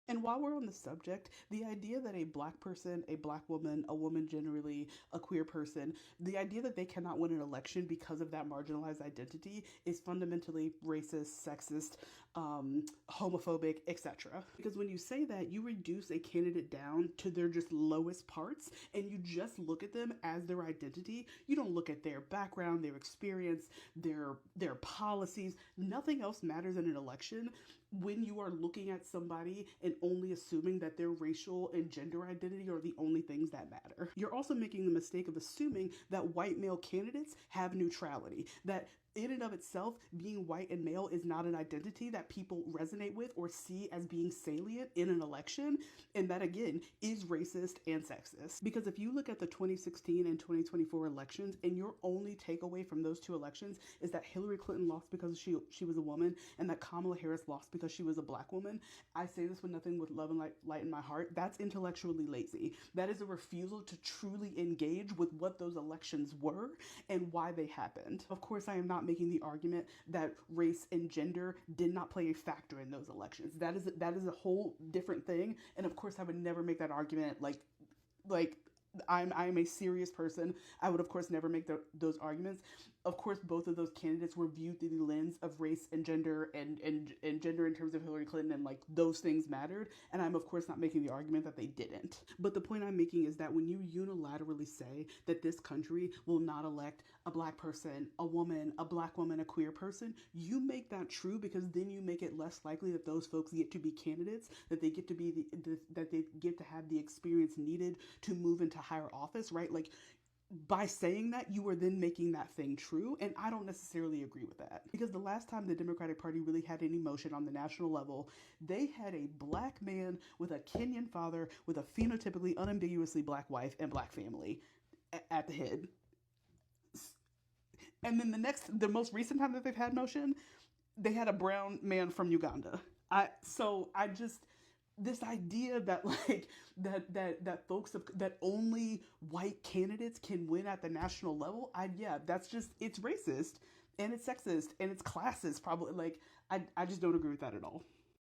And while we're on the subject, the idea that a black person, a black woman, a woman generally, a queer person, the idea that they cannot win an election because of that marginalized identity is fundamentally racist, sexist, homophobic, etc. Because when you say that, you reduce a candidate down to their just lowest parts and you just look at them as their identity. You don't look at their background, their experience, their policies. Nothing else matters in an election when you are looking at somebody and only assuming that their racial and gender identity are the only things that matter. You're also making the mistake of assuming that white male candidates have neutrality, that in and of itself, being white and male is not an identity that people resonate with or see as being salient in an election. And that, again, is racist and sexist. Because if you look at the 2016 and 2024 elections, and your only takeaway from those two elections is that Hillary Clinton lost because she was a woman and that Kamala Harris lost because she was a black woman, I say this with nothing with love and light in my heart, that's intellectually lazy. That is a refusal to truly engage with what those elections were and why they happened. Of course, I am not making the argument that race and gender did not play a factor in those elections. That is a whole different thing. And of course, I would never make that argument like I'm a serious person. I would of course never make those arguments. Of course, both of those candidates were viewed through the lens of race and gender and gender in terms of Hillary Clinton, and like those things mattered. And I'm of course not making the argument that they didn't. But the point I'm making is that when you unilaterally say that this country will not elect a black person, a woman, a black woman, a queer person, you make that true because then you make it less likely that those folks get to be candidates, that they get to be that they get to have the experience needed to move into higher office, right? Like by saying that, you are then making that thing true. And I don't necessarily agree with that. Because the last time the Democratic Party really had any motion on the national level, they had a black man with a Kenyan father with a phenotypically unambiguously black wife and black family at the head. And then the most recent time that they've had motion, they had a brown man from Uganda. I just, this idea that like that folks that only white candidates can win at the national level, yeah, that's just, it's racist and it's sexist and it's classist, probably. Like I just don't agree with that at all.